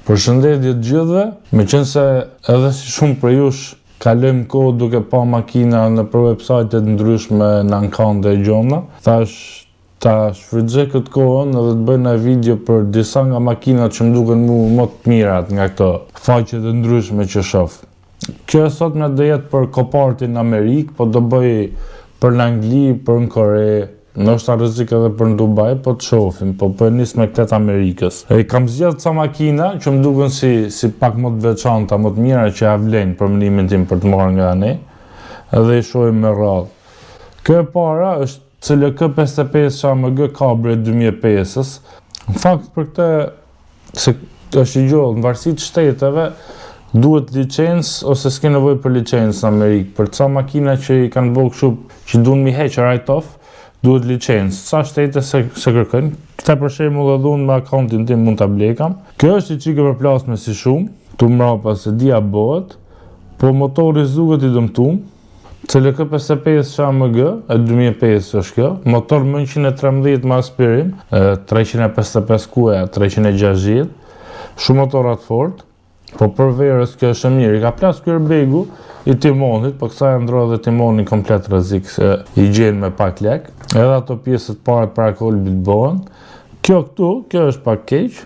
Përshëndetje të gjithëve, meqense edhe si shumë për jush kalojmë kohë duke pa makina në për website-et ndryshme në ankande e gjona, thash ta shfrytëzoj këtë kohën edhe të bëj një video për disa nga makinat që më duken më të mirat nga këto faqet e ndryshme që shoh. Kjo sot më do jetë për kopartin në Amerikë, po do bëj për në Angli, për në Kore, ndoshta rrezik edhe për në Dubai, po të shohim, po për nis me këtë Amerikës. Kam zgjedhur ca makina që më duken si pak më të veçanta, më të mira që ja vlen për mendimin tim për të marrë nga ne, edhe i shohim me radhë. Kjo e para është CLK 55 AMG Cabrio 2005-s. Në fakt për këtë se është i gjollë, në varësi të shteteve duhet licencë ose s'ke nevojë për licencë në Amerikë. Për ca makina që i kanë bërë kështu që duan mi heq write-off, duhet licencë. Sa shtete se kërkojnë. Këta për shembull edhe unë me akauntin tim mund ta blekam. Kjo është i çike përplasme si shumë, tu mbrapa se dia bëhet, po motori duket i dëmtuar. CLK 55 AMG, 2005 është kjo, motor më 113 me aspirim, 355 kuja, 360, shumë motorat fort, po për verës kjo është mirë. I ka plas ky airbag-u i timonit, po kësaj ndrohet dhe timoni komplet rrezik se i gjen me pak lek. Edhe ato pjesët para për kolbit bëhen. Kjo është pak keq,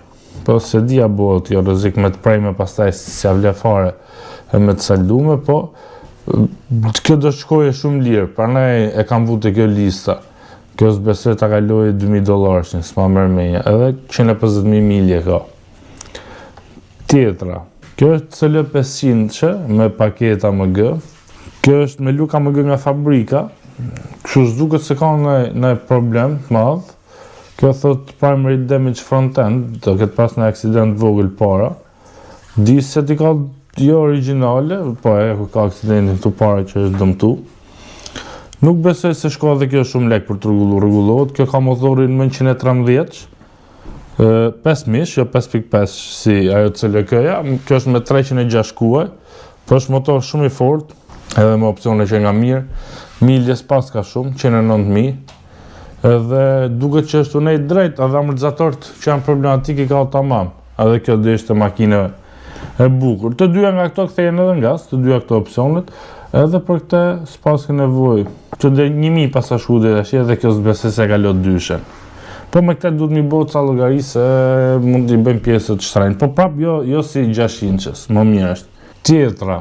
po se dia bëhet jo rrezik me të prejme pastaj si ja vle fare me të saldume, po kjo do shkoje shumë lirë, prandaj e kam vute kjo lista. Kjo s'besoj ta kaloj $2,000, s'ma merr menja, edhe 150.000 milje ka. Tjetra. Kjo është CL 500 me paket AMG. Kjo është me luk AMG nga fabrika. Kështu s'duket se ka në problem të madh. Kjo thot primary damage front end, do ketë pas në aksident vogël para. Di se ti ka jo originale, po ka aksidentin këtu para që është dëmtu. Nuk besoj se shko dhe kjo shumë lek për të rregullohet. Kjo ka motorin më 113. 5 mish, jo 5.5 si ajo CLK-ja, kjo është me 306 kuaj, po është motor shumë i fort, edhe me opcione që nga mirë, miljes pas ka shumë, 109.000, edhe duket që është unej drejt, edhe amortizatorët që janë problematik i ka tamam, edhe kjo dhe ishte makine e bukur. Të dyja nga këto kthehen edhe nga gas, të dyja këto opcionet, edhe për këtë s'pas ka nevojë. Që dhe 1.000 pas shkude tash, edhe kjo s'besoj se ka lot dyshen. Po me këtë duhet mi bëhet ca llogari se mund t'i bëjmë pjesët shtrajnë. Po prap jo si 600-s, më mirë është. Tjetra,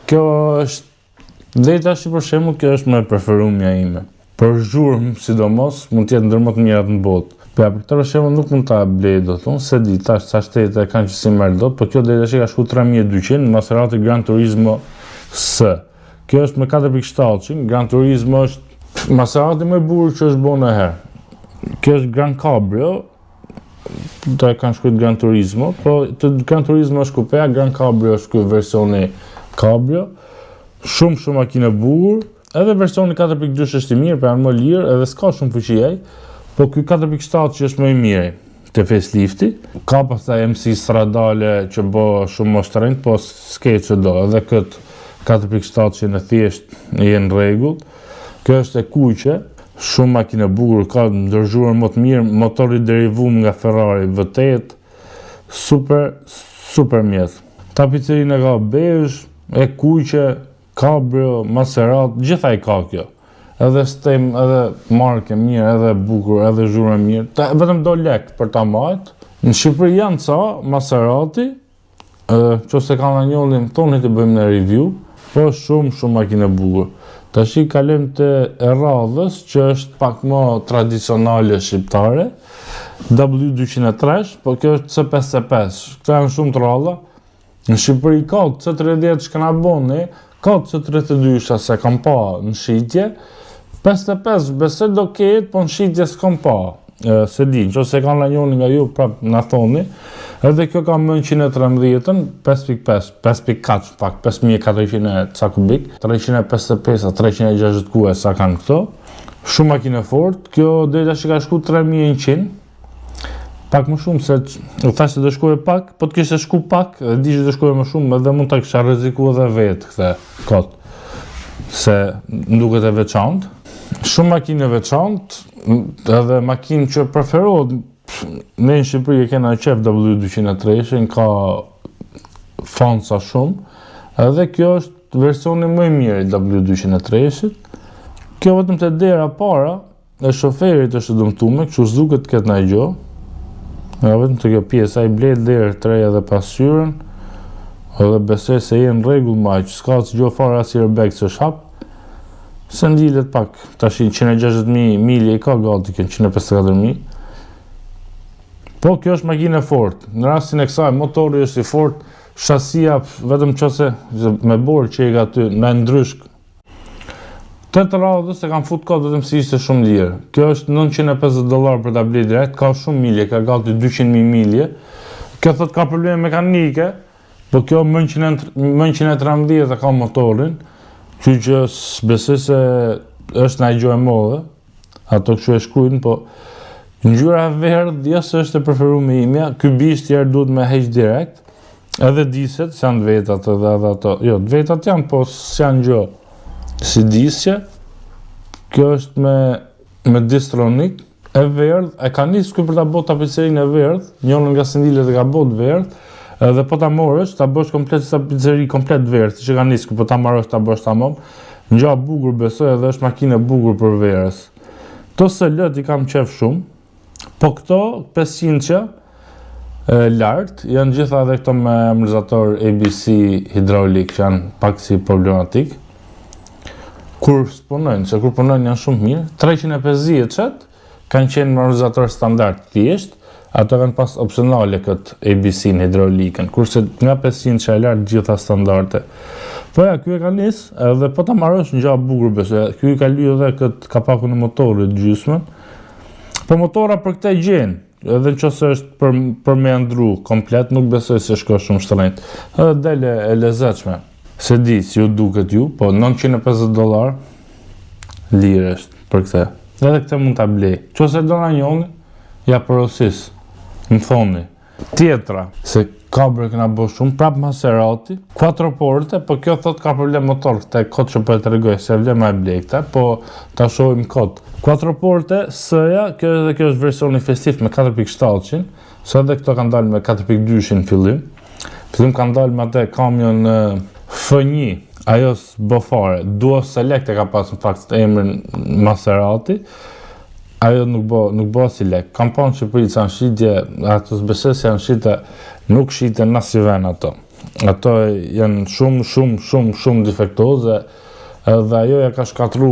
kjo është dhe tash për shembull kjo është më e preferuara ime. Për zhurmë, sidomos, mund të jetë ndër më të mirat në botë. Për këtë për shembull nuk mund ta blej do thonë, se di tash sa shtete kanë që si merr dot, po kjo deri tash ka shku 3200 Maserati Gran Turismo S. Kjo është me 4.7, Gran Turismo është Maserati më i bukur që është bërë herë. Kjo është Gran Cabrio, do e kanë shkruajtur Gran Turismo, po Gran Turismo është kupeja, Gran Cabrio është ky versioni Cabrio. Shumë makinë e bukur, edhe versioni 4.2 është i mirë, për janë më lirë, edhe s'ka shumë fuqi ai, po ky 4.7 që është më i mirë te facelifti. Ka pastaj MC stradale që bë shumë më shtrenjtë, po s'ke çdo, edhe kët 4.7 që në thjesht janë në rregull. Kjo është e kuqe. Shumë makinë e bukur, ka ndërgjuar më të mirë, motori derivuar nga Ferrari V8, super mjet. Tapicerin e ka bezh, e kuqe, Cabrio, Maserati, gjitha i ka kjo. Edhe stem, edhe marke mirë, edhe bukur, edhe zhurmë mirë. Vetëm do lek për ta marrë. Në Shqipëri janë ca Maserati, nëse kanë anjollin toni të bëjmë në review, po shumë makinë e bukur. Tash i kalojmë te e radhës që është pak më tradicionale shqiptare, W203, po kjo është C55. Këto janë shumë të rralla. Në Shqipëri ka C30 që kanë aboni, ka C32 se kam pa në shitje. 55 besoj do ketë, po në shitje s'kam pa. Se di, nëse kanë lanjoni nga ju, prap na thoni. Edhe kjo ka më 113-ën, 5.5, 5.4 pak, 5400 ca kubik, 355, 360 kuaj sa kanë këto. Shumë makinë fort, kjo deri tash ka shku 3100. Pak më shumë se u thash se do shkojë pak, po të kishte shku pak, e di që do shkojë më shumë, edhe mund ta kisha rrezikuar edhe vetë këtë kot. Se nduket e veçantë. Shumë makinë veçantë, edhe makinë që preferohet. Ne në Shqipëri e kena qef W203, ka font sa shumë, edhe kjo është versioni më i mirë i W203-shit. Kjo vetëm te dera para e shoferit është dëmtuar, kështu s'duket të ketë ndonjë gjë. Ja vetëm te kjo pjesa i blet derë 3 edhe pasqyrën, edhe besoj se jenë rregull më aq, s'ka asgjë fare as airbag që shap. Se ndilet pak, tash 160.000 milje i ka gati kjo 154.000. Po kjo është makinë e fortë. Në rastin e kësaj motori është i fortë, shasia vetëm qose me borë që i ka aty në ndryshk. Të radhës e kam fut kod vetëm si ishte shumë lirë. Kjo është $950 për ta bler direkt, ka shumë milje, ka gati 200.000 milje. Kjo thot ka probleme mekanike, po kjo më 113 ka motorin, që besoj se është ndaj gjë e modhe, ato kështu e shkruajnë, po ngjyra e verdhë jo se është e preferuar imja, ky bisht tjerë duhet me heq direkt, edhe diset, se janë vetat edhe ato, jo, vetat janë, po s'janë gjë si disje, kjo është me distronik, e verdhë, e ka nisë ky për ta bërë tapicerinë e verdhë, njëllën nga sendilet e ka bërë verdhë, edhe po ta morësh, ta bësh komplet tapiceri komplet verdhë, që ka nisë, po ta marrësh ta bësh tamam, ngja bukur besoj edhe është makinë e bukur për verës. To SL i kam qef shumë, po këto 500-qa lartë janë gjitha edhe këto me amortizator ABC hidraulik që janë pak si problematik. Kur punojnë, se kur punojnë janë shumë mirë, 350-qat kanë qenë me amortizator standard thjesht, ato kanë pas opsionale këtë ABC-në hidraulikën, kurse nga 500-qa e lartë gjitha standarde. Po ja, ky e ka nis, edhe po ta marrësh ngja bukur besoj. Ky ka lyer edhe këtë kapakun e motorit gjysmën. Po motora për këtë gjën, edhe nëse është për me ndru komplet, nuk besoj se shko shumë shtrenjtë. Edhe dele e lezetshme. Se di si ju duket ju, po $950 lirë është për këtë. Edhe këtë mund ta blej. Nëse do na njoni, ja porosis. Më thoni. Tjetra, se kabër këna bo shumë, prap Maserati, 4 porte, po kjo thot ka problem motor, këte kod që po e të regoj, se vle ma e blej këte, po ta shohim kod. 4 porte, sëja, kjo është versioni festiv me 4.700, së edhe këto kanë dalë me 4.200 në fillim. Fillim kanë dalë me atë kamion F1, ajo s'bo fare, Duo Select e ka pas në fakt emrin Maserati, ajo nuk bo si lek. Kam pa në Shqipëri që janë shqitje, ato s'besoj se janë shqitje, nuk shqitje në si ven ato. Ato janë shumë defektoze, edhe ajo ja ka shkatru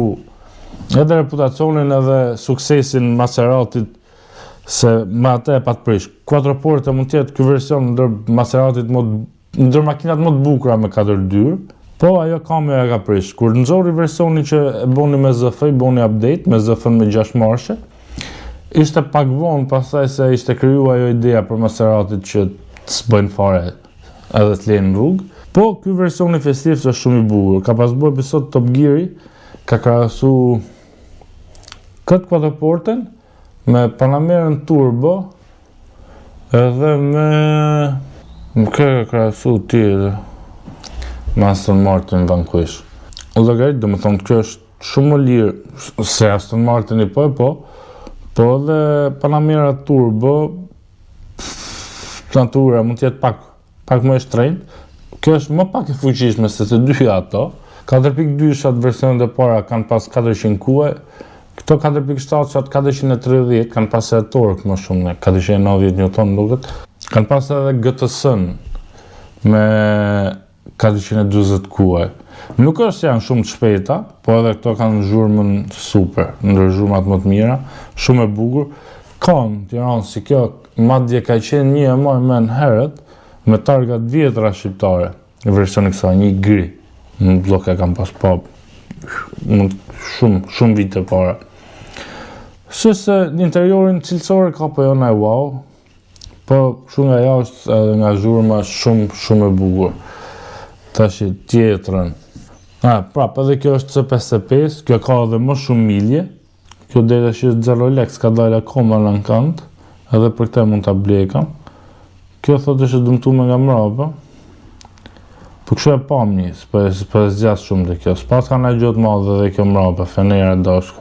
edhe reputacionin edhe suksesin Maseratit, se me atë e pat prish. 4 porte mund tjetë ky version ndër Maseratit, ndër makinat më të bukura me 4 dyrë, po ajo kamera e ka prish. Kur nëzori versioni që e boni me ZF, i boni update me ZF me 6 marshe, ishte pak vonë pastaj se ishte kriju ajo ideja për Maseratit që të s'bëjnë fare edhe të lejnë rrugë. Po, ky versioni festiv është shumë i bukur. Ka pas bërë episod Top Gear-i, ka krahasu këtë 4 porten me Panamerën Turbo edhe me ka krahasu tjetër. Me Aston Martin Vanquish. Llogarit, do më thonë, kjo është shumë më lirë se Aston Martin i po edhe Panamera Turbo, natura mund tjetë pak më e shtrenjtë. Kjo është më pak e fuqishme se të dyja ato. 4.2 versionet e para kanë pas 400 kuaj, këto 4.7 430 kanë pas e torque më shumë, 490 Nm duket. Kanë pas edhe GTS-n me 420 kuaj. Nuk është se janë shumë të shpejta, po edhe këto kanë zhurmën super, ndër zhurmat më të mira, shumë e bukur. Kanë Tiranë si kjo, madje ka qenë një e më men herët, me targat vjetra shqiptare, në versioni kësaj, një gri, në blok e kam pas pop, shumë vite para. Se në interiorin cilësore ka po jo naj wow, po shumë nga jashtë edhe nga zhurma shumë e bukur. Tashi tjetrën. Prap, edhe kjo është C55, kjo ka edhe më shumë milje. Kjo deri tash është 0 lek, ka dalë akoma në kant, edhe për këtë mund ta blekam. Kjo thotë është dëmtuar nga mbrapa. Po kështu e pam një, po zgjas shumë te kjo. S'pas ka ndaj gjë të madhe edhe kjo mbrapa, fenera dashka.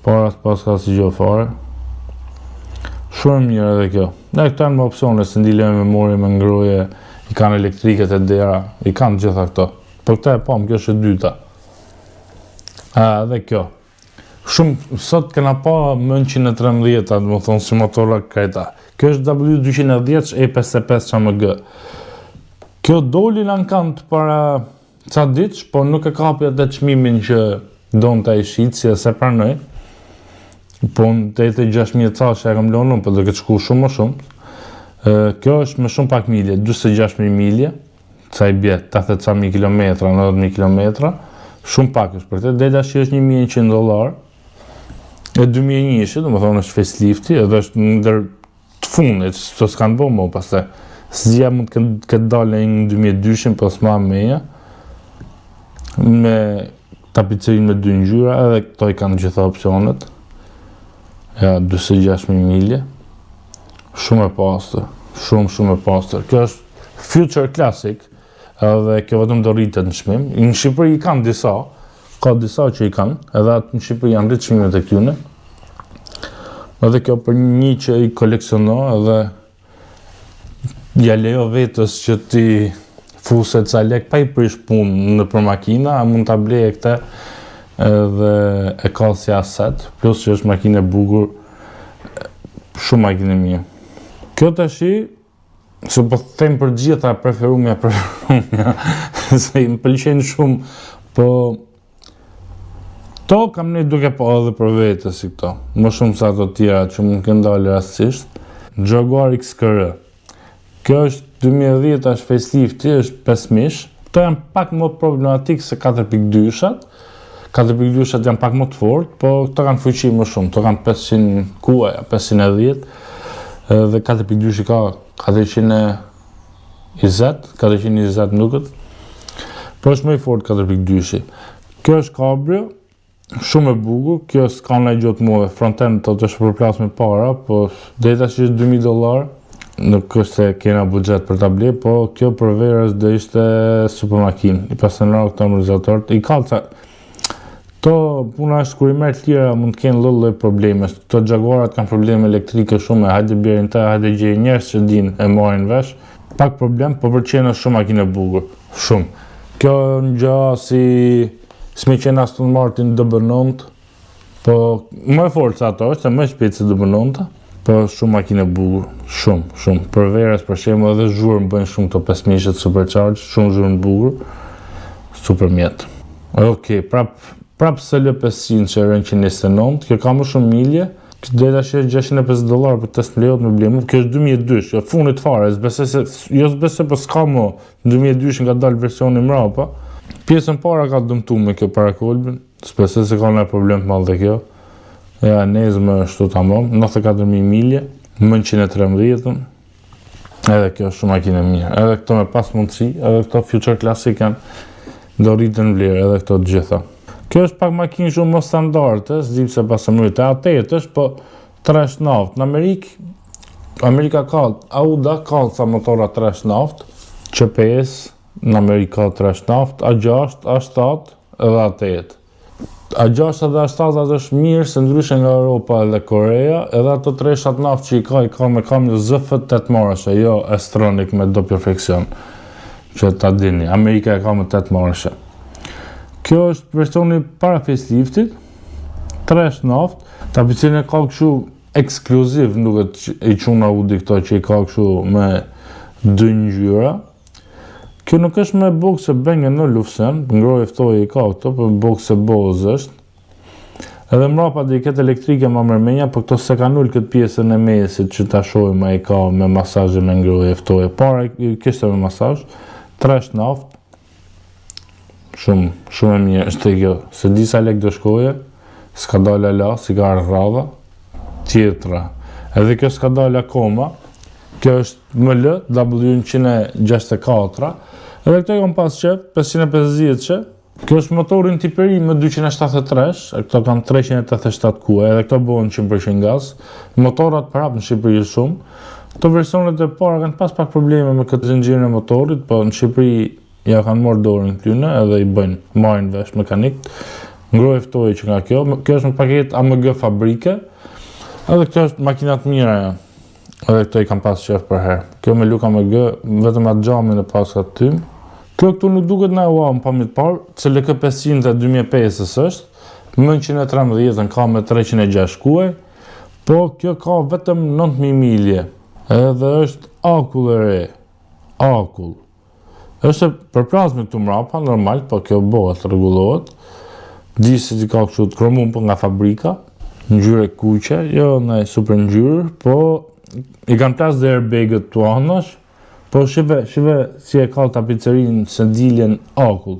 Para s'pas ka si gjë fare. Shumë mirë edhe kjo. Ne këto janë me opsione se ndile me memorie, me ngroje, i kanë elektriket e dera, i kanë gjitha këto. Po këta e pam, kjo është e dyta. Dhe kjo. Shumë, sot kena pa M113, do të thonë si motora këta. Kjo është W210 E55 AMG. Kjo doli në kanë para ca ditësh, po nuk e kapi atë çmimin që donte ai shitsi se pranoj. Po në 86.000 cashë e kam lënë, po do këtë shku shumë më shumë. Kjo është me shumë pak milje, 26.000 milje, ca i bje 80.000 km, 90.000 km, shumë pak është për te, dela që është $1.100, e 2001, do më thonë është facelifti, edhe është ndër të fundit, që s'kanë bo më pastaj. Zja mund këtë dalë në 2002, po s'ma meja, me tapicerin me 2 ngjyra, edhe këto i kanë gjitha opcionet. Ja, 26.000 milje. Shumë e pastër, shumë e pastër. Kjo është Future Classic, edhe kjo vetëm do rritet në çmim. Në Shqipëri i kanë disa, ka disa që i kanë, edhe atë në Shqipëri janë rritë çmimet e këtyne. Edhe kjo për një që i koleksiono, edhe ja lejo vetës që ti fuset ca lek pa i prish punë në për makina, a mund ta bleje këte edhe e ka si aset, plus që është makinë e bukur, shumë makinë e mirë. Kjo tashi, se po them për gjitha preferumja, se më pëlqen shumë, po to kam ne duke po edhe për vete si këto, më shumë sa ato tjera që mund kënë dalë rastisht. Jaguar XKR. Kjo është 2010 është facelifti, është 5.000. Këto janë pak më problematik se 4.2-shat. 4.2-shat janë pak më të fort, po këto kanë fuqi më shumë. Këto kanë 500 kuaja, 510. Dhe 4.2 ka 420 nukët. Po është më i fort 4.2. Kjo është kabrio, shumë e bukur. Kjo s'ka në gjotë muve. Fronten të është përplas me para, po deta që është $2.000. Nuk është se kena budget për ta ble, po kjo për verës dhe ishte super makinë. I pasenarë këto amortizatorët. I kalca, to puna është kur i merë të tjera mund të kenë lloj probleme. Këto Jaguarat kanë probleme elektrike shumë, hajde bjerin të, hajde gjej njerëz që din e marrin vesh. Pak problem, po për qenë është shumë makinë e bukur. Shumë. Kjo në gja si me qenë Aston Martin DB9, po më e fortë se ato është, më e shpejtë se DB9. Po shumë makinë e bukur, shumë. Për verës, për shembull, edhe zhurmë bëjnë shumë këto 5.000 supercharge, shumë zhurmë bukur, super mjetë. Okej, prap SL 500 që rënë 129, kjo ka më shumë milje, këtë deta që është $650 për test lejot me blemu, kjo është 2002, jo funit fare, jo s'bese për s'ka më, 2002 nga dalë versioni mrapa. Pjesën para ka dëmtu me kjo parakolbin, s'bese se ka në problem të madh dhe kjo. Ja, nezme është të tamam, 94.000 milje, M113, edhe kjo është shumë makinë e mirë, edhe këto me pas mundësi, edhe këto Future Classic janë do rritën vlerë, edhe këto të gjitha. Kjo është pak makinë shumë më standarte, s'dim se pas e mërit, e atet është, po trash naft. Në Amerika ka, Auda ka sa motora trash naft, CPS, në Amerika trash naft, A6, A7 edhe A8. A6 dhe A7 është mirë se ndryshe nga Europa dhe Korea, edhe ato treshat naft që i ka me kamjo ZF8 marrëshe, jo Estronic me do perfekcion, që ta dini, Amerika e ka me 8 marrëshe. Kjo është versioni para faceliftit, trash naft, tapicin e ka këshu ekskluziv, nuk e quna Audi këto që i ka këshu me 2 ngjyra. Kjo nuk është me bokse benge në lufsen, ngroj eftoje i ka këto, për bokse Bose është. Edhe mrapa dhe i këtë elektrike ma mërmenja, për këto se ka null këtë pjesën e mesit që ta shojmë i ka me masazhe me ngroj eftoje. Para i kishte me masazh, trash naft, shumë e mirë është kjo. Se disa lek do shkoje, s'ka dalë la, si ka rrava, tjetra. Edhe kjo s'ka dalë akoma, kjo është ML, W164, edhe këto i kom pas qep, 550 që, kjo është motorin tiperi me 273, e këto kanë 387 kuaj, edhe këto bëhen 100% gaz, motorat prap në Shqipëri shumë, këto versionet e para kanë pas pak probleme me këtë zinxhirin e motorit, po në Shqipëri ja kanë marrë dorën këtyne, edhe i marrin vesh mekanikët, ngroj ftoje që nga kjo është në paket AMG fabrike, edhe këto është makinat mira janë. Edhe këto i kam pas qef për herë. Kjo me Luka me G, vetëm atë gjamin e pas ka tym. Kjo këtu nuk duket na ua më pamit parë, CLK 500 e 2005 është, më 113 ka me 306 kuaj, po kjo ka vetëm 9000 milje. Edhe është akull e re. Akull. Është përplas me këtu mrapa, normal, po kjo bëhet, rregullohet. Di se ti ka kështu të kromum po nga fabrika, ngjyrë kuqe, jo në super ngjyrë, po i kanë plas dhe airbagët tu anash, po shive si e ka tapicerin se diljen akull.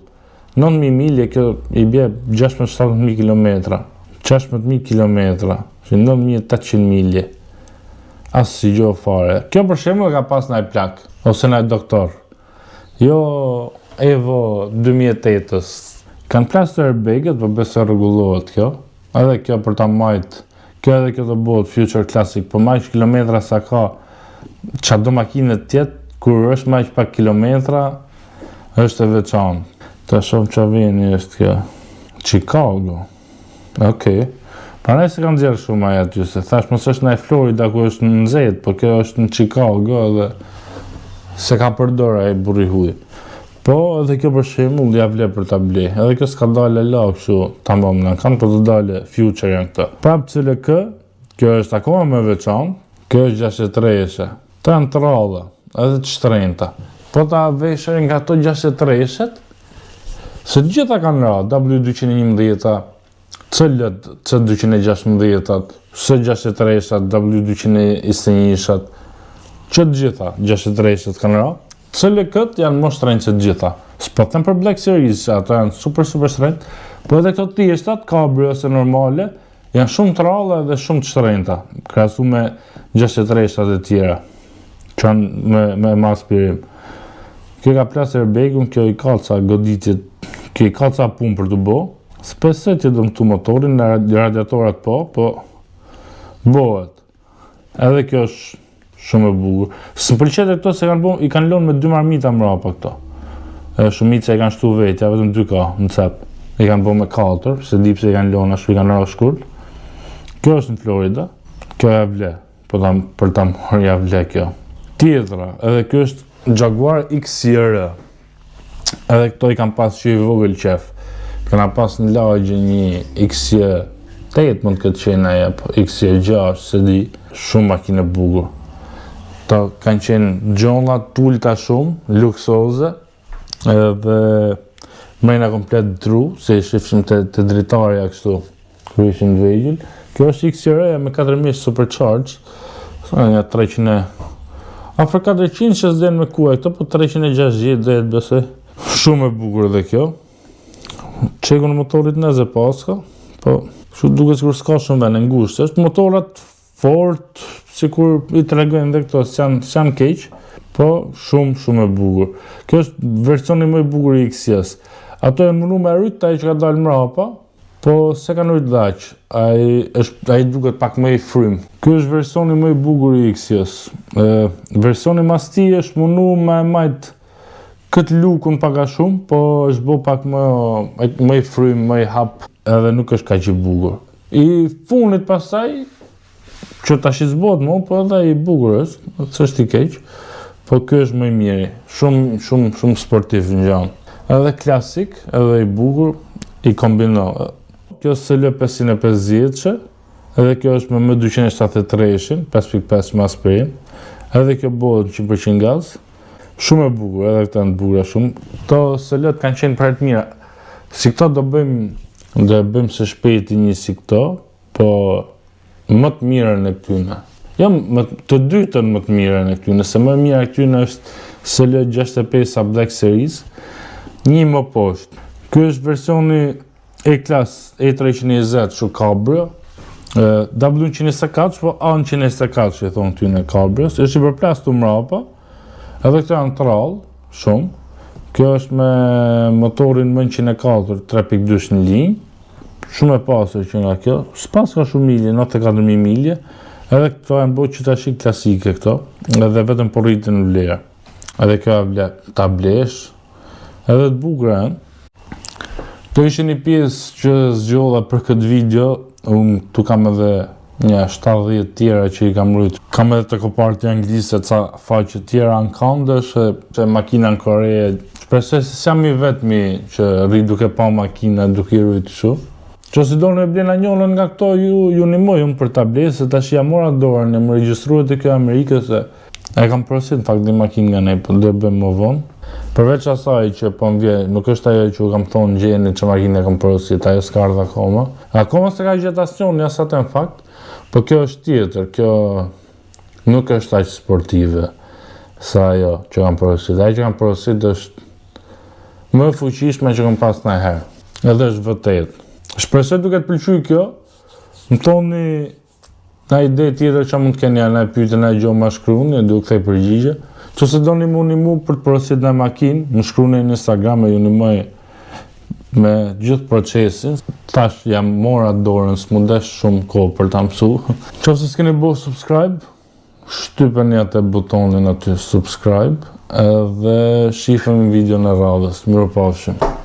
9000 milje, kjo i bje 16-17.000 kilometra. 16.000 kilometra, që 9800 milje. Asë si gjo fare. Kjo për shembull ka pas naj plak, ose naj doktor. Jo Evo 2008-ës. Kanë plas të airbagët, po besoj rregullohet kjo. Edhe kjo për ta majt, kjo edhe kjo të bëhet Future Classic, po majt kilometra sa ka qa do makinet tjetë, kur është majt pak kilometra, është e veçantë. Ta shoh qa veni është kjo. Chicago. Okej. Paraj se kanë nxjerrë shumë aja aty, se thash mos është në Florida ku është në nxehtë, po kjo është në Chicago edhe se ka përdor ai burri huj. Po edhe kjo për shembull ja vle për ta ble. Edhe kjo s'ka dalë la kështu tamam në kanë për të dalë Future janë këto. Prap CLK, kjo është akoma më veçantë, kjo është 63-she. Të janë të ralla, edhe të shtrenjta. Po ta veshër nga ato 63-shet, se të gjitha kanë ra, W211, C216, C63-shat, W221-shat, që të gjitha 63-shet kanë ra. CLK-t janë më shtrenjtë se të gjitha. S'po them për Black Series, ato janë super shtrenjtë, po edhe këto tjeshtat, kabrio ose normale, janë shumë të ralla dhe shumë të shtrenjta, krahasu me 63-shat e tjera, që janë me mas pirim. Kjo ka plas airbag-un, kjo i kalca goditjet, kjo i kalca pun për të bo, s'pesë që do mëtu motorin, në radiatorat po bëhet. Edhe kjo është shumë e bukur. Së pëlqet e këto se i kanë lënë me 2 marmita mrapa këto. Shumica i kanë shtu vetja, vetëm 2 ka në cep. I kanë bërë me 4, se di pse i kanë lënë ashtu, i kanë rrë shkurt. Kjo është në Florida. Kjo ja vle, për ta marrë ja vle kjo. Tjetra, edhe kjo është Jaguar XJR. Edhe këto i kanë pas që i vogël qef. Kanë pas në lagje një XJ8 mund këtë qenë aja, XJ6, se di, shumë makinë e bukur. Ta kanë qenë gjonna tulta shumë, luksoze, edhe mrejna komplet dru, se i shifshim të dritarja kështu, kërë ishin vegjil. Kjo është XJR me 4000 supercharged, nga 300, afër 400 që s'den me kuaj, këto po 360 dhe besoj. Shumë e bukur dhe kjo. Çeku në motorit nëze paska, po shu duke sikur s'ka shumë vene ngushtë, është motorat fort, sikur i tregojnë dhe këto, s'janë keq, po shumë e bukur. Kjo është versioni më i bukur i XJ-s. Ato e mënu me rrit, ai që ka dalë mrapa, po se kanë rrit dhaq, ai duket pak më i frym. Kjo është versioni më i bukur i XJ-s. Versioni mas ti është mënu me majt këtë lukun pak a shumë, po është bo pak më i frym, më i hap, edhe nuk është kaq i bukur. I funit pasaj, që tash i zbot mo, po edhe i bukur është, s'është i keq, po kjo është më i miri, shumë sportiv në gjanë. Edhe klasik, edhe i bukur, i kombino. Kjo është CL 550-që, edhe kjo është me M273-shin, 5.5 me aspirin, edhe kjo bëhet 100% gaz, shumë e bukur, edhe këta në bukura shumë. Këto CL-t kanë qenë për të mira. Si këto do bëjmë së shpejti një si këto, po më të mirën e këtyne. Jo, të dytën më të mirën e këtyne, se më mirë e këtyne është CL 65 Black Series, një më poshtë. Ky është versioni E-Class E320 shu cabrio, W124, po A124 që i thonë këtyne cabrios, është i përplas të mrapa, edhe këto janë të rallë, shumë. Kjo është me motorin më 104, 3.2 në linjë, shumë e pasur që nga kjo, s'pas ka shumë milje, 94.000 milje, edhe këto janë bërë qitashik klasike këto, edhe vetëm por rritin në vlerë. Edhe kjo ta blesh, edhe të bukura janë. Këto ishin një pjesë që zgjolla për këtë video, unë tu kam edhe një 70 tjera që i kam rrit. Kam edhe të kopartë anglisë ca faqe tjera në kandësh, që makina në Koreje. Shpresoj se jam i vetmi që rri duke pa makina duke i rrit kështu. Që si do në e blena njëllën nga këto ju nimoj unë për ta blejë, se tash jam mora dorën e më regjistruat e kjo Amerikës, se e kam porosit në fakt një makinë nga ne, po do e bëjmë më vonë. Përveç asaj që po më vje, nuk është ajo që u kam thonë gjeni që makinë e kam porosit, ajo s'ka ardhur akoma. Akoma se ka gjetacion, jas atë në fakt, po kjo është tjetër, kjo nuk është aq sportive sa ajo që kam porosit. Ajo që kam porosit është më fuqishme që kam pas ndonjëherë. Edhe është vërtet. Shpresoj duke të pëlqyer kjo. Më thoni na ide tjetër që mund të keni ana pyetje na gjë më shkruani, duke kthej përgjigje. Nëse doni më nimu për të porosit në makinë, më shkruani në Instagram e ju nimoj me gjithë procesin. Tash jam mora dorën, s'mundesh shumë kohë për ta mësuar. Nëse s'keni bërë subscribe, shtypeni atë butonin aty subscribe edhe shifemi videon e radhës. Mirupafshim.